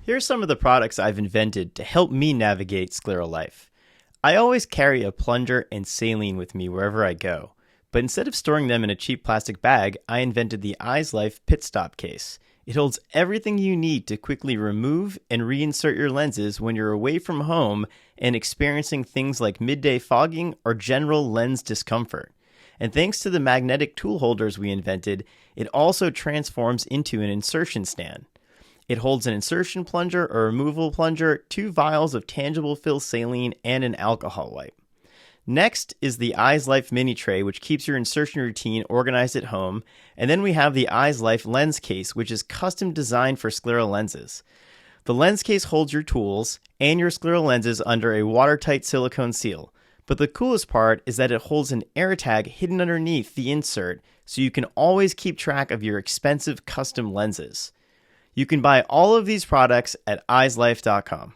Here's some of the products I've invented to help me navigate scleral life. I always carry a plunger and saline with me wherever I go, but instead of storing them in a cheap plastic bag, I invented the Eyes Life Pit Stop Case. It holds everything you need to quickly remove and reinsert your lenses when you're away from home and experiencing things like midday fogging or general lens discomfort. And thanks to the magnetic tool holders we invented, it also transforms into an insertion stand. It holds an insertion plunger or removal plunger, 2 vials of tangible fill saline, and an alcohol wipe. Next is the Eyes Life mini tray, which keeps your insertion routine organized at home. And then we have the Eyes Life lens case, which is custom designed for scleral lenses. The lens case holds your tools and your scleral lenses under a watertight silicone seal. But the coolest part is that it holds an AirTag hidden underneath the insert, so you can always keep track of your expensive custom lenses. You can buy all of these products at eyeslife.com.